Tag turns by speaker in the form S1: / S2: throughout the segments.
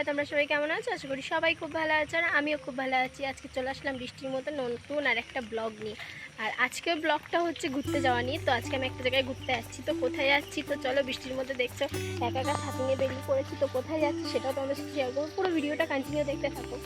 S1: তোমরা সবাই কেমন আছো? আশা করি সবাই খুব ভালো আছো আর আমিও খুব ভালো আছি। আজকে চলে আসলাম বৃষ্টির মতো নতুন আর একটা ব্লগ নিয়ে। আর আজকের ব্লগটা হচ্ছে ঘুরতে যাওয়া নিয়ে। তো আজকে আমি একটা জায়গায় ঘুরতে আসছি। তো কোথায় যাচ্ছি তো চলো, বৃষ্টির মধ্যে দেখছো একা একা ছাতি নিয়ে বেরিয়ে পড়েছি। তো কোথায় যাচ্ছি সেটাও তোমাদের সাথে শেয়ার করবো, পুরো ভিডিওটা কন্টিনিউ দেখতে থাকো।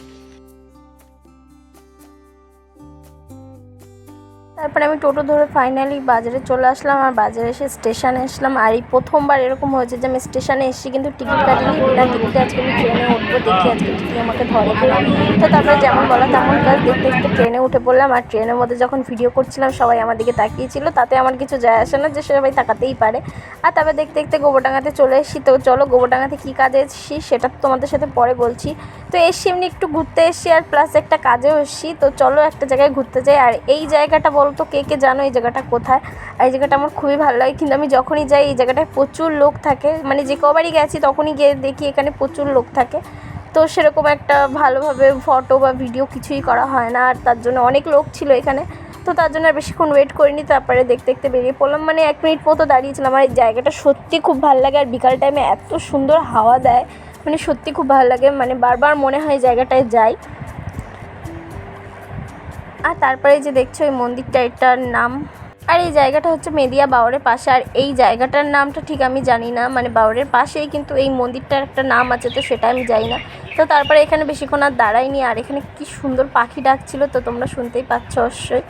S1: তারপরে আমি টোটো ধরে ফাইনালি বাজারে চলে আসলাম। আর বাজারে এসে স্টেশনে আসলাম। আর এই প্রথমবার এরকম হয়েছে যে আমি স্টেশনে এসেছি কিন্তু টিকিট কাটিনি। বিনা টিকিটে আজকে আমি ট্রেনে উঠবো, দেখি আজকে টিটি আমাকে ধরে কিনা। তো তারপরে যেমন বলা তেমন কাজ, দেখতে দেখতে ট্রেনে উঠে পড়লাম। আর ট্রেনের মধ্যে যখন ভিডিও করছিলাম সবাই আমার দিকে তাকিয়েছিল, তাতে আমার কিছু যায় আসে না, যে সবাই তাকাতেই পারে। আর তারপরে দেখতে দেখতে গোবরডাঙ্গাতে চলে এসেছি। তো চলো গোবরডাঙ্গাতে কী কাজে এসেছি সেটা তোমাদের সাথে পরে বলছি। তো এসছি এমনি একটু ঘুরতে এসেছি আর প্লাস একটা কাজেও এসেছি। তো চলো একটা জায়গায় ঘুরতে যাই। আর এই জায়গাটা বলতো কে কে জানো এই জায়গাটা কোথায়? আর এই জায়গাটা আমার খুবই ভালো লাগে, কিন্তু আমি যখনই যাই এই জায়গাটায় প্রচুর লোক থাকে। মানে যে কবারই গেছি তখনই গিয়ে দেখি এখানে প্রচুর লোক থাকে। তো সেরকম একটা ভালোভাবে ফটো বা ভিডিও কিছুই করা হয় না। আর তার জন্য অনেক লোক ছিল এখানে। তো তার জন্য আর বেশিক্ষণ ওয়েট করিনি, তারপরে দেখতে দেখতে বেরিয়ে পড়লাম। মানে 1 মিনিট মতো দাঁড়িয়েছিলাম। আর এই জায়গাটা সত্যি খুব ভালো লাগে। আর বিকাল টাইমে এত সুন্দর হাওয়া দেয়, মানে সত্যি খুব ভালো লাগে। মানে বারবার মনে হয় জায়গাটায় যাই। আর তারপরে যে দেখছো এই মন্দিরটা, এটার নাম, আর এই জায়গাটা হচ্ছে মেদিয়া বাওয়ারের পাশে। আর এই জায়গাটার নামটা ঠিক আমি জানি না, মানে বাওয়ারের পাশেই কিন্তু এই মন্দিরটার একটা নাম আছে, তো সেটা আমি জানি না। তো তারপরে এখানে বেশিক্ষণ আর দাঁড়াইনি। আর এখানে কি সুন্দর পাখি ডাকছিল, তো তোমরা শুনতেই পাচ্ছ অবশ্যই।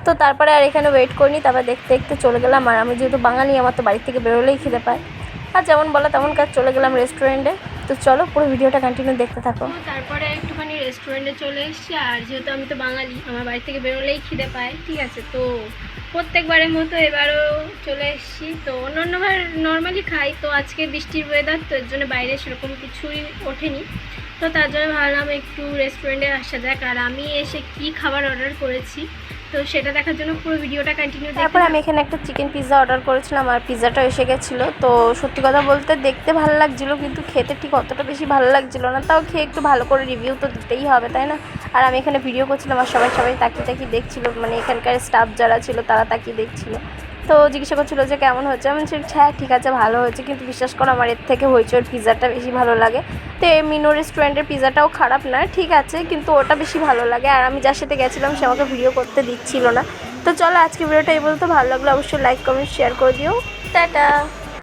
S1: তো তারপরে আর এখানে ওয়েট করিনি, তারপর দেখতে দেখতে চলে গেলাম। আর আমি যেহেতু বাঙালি, আমার তো বাড়ি থেকে বেরোলেই খিদে পায়। আর যেমন বলা তেমন কাজ, চলে গেলাম রেস্টুরেন্টে। তো চলো পুরো ভিডিওটা কন্টিনিউ দেখতে থাকো। তারপরে একটুখানি রেস্টুরেন্টে চলে এসেছি। আর যেহেতু আমি তো বাঙালি, আমার বাড়ি থেকে বেরোলেই খিদে পায়, ঠিক আছে। তো প্রত্যেকবারের মতো এবারও চলে এসেছি। তো অন্যবার নর্মালি খাই, তো আজকে বৃষ্টির ওয়েদার, তো এর জন্য বাইরে সেরকম কিছুই ওঠেনি। তো তার জন্য ভাবলাম একটু রেস্টুরেন্টে আসা যাক। আর আমি এসে কি খাবার অর্ডার করেছি তো সেটা দেখার জন্য পুরো ভিডিওটা কন্টিনিউ। তারপর আমি এখানে একটা চিকেন পিৎজা অর্ডার করেছিলাম। আর পিৎজাটা এসে গেছিলো। তো সত্যি কথা বলতে দেখতে ভালো লাগছিলো, কিন্তু খেতে ঠিক অতটা বেশি ভালো লাগছিলো না। তাও খেয়ে একটু ভালো করে রিভিউ তো দিতেই হবে, তাই না? আর আমি এখানে ভিডিও করছিলাম আর সবাই তাকিয়ে দেখছিলো, মানে এখানকার স্টাফ যারা ছিল তারা তাকিয়ে দেখছিলো। তো জিজ্ঞাসা করছিলো যে কেমন হচ্ছে। আমি বলছি হ্যাঁ ঠিক আছে, ভালো হয়েছে, কিন্তু বিশ্বাস করো আমার এর থেকে হইচইয়ের পিৎজাটা বেশি ভালো লাগে। তো এই মিনো রেস্টুরেন্টের পিৎজাটাও খারাপ না, ঠিক আছে, কিন্তু ওটা বেশি ভালো লাগে। আর আমি যার সাথে গেছিলাম সে আমাকে ভিডিও করতে দিচ্ছিল না। তো চলো আজকে ভিডিওটা এই বলতে, ভালো লাগলো অবশ্যই লাইক কমেন্ট শেয়ার করে দিও। টাটা।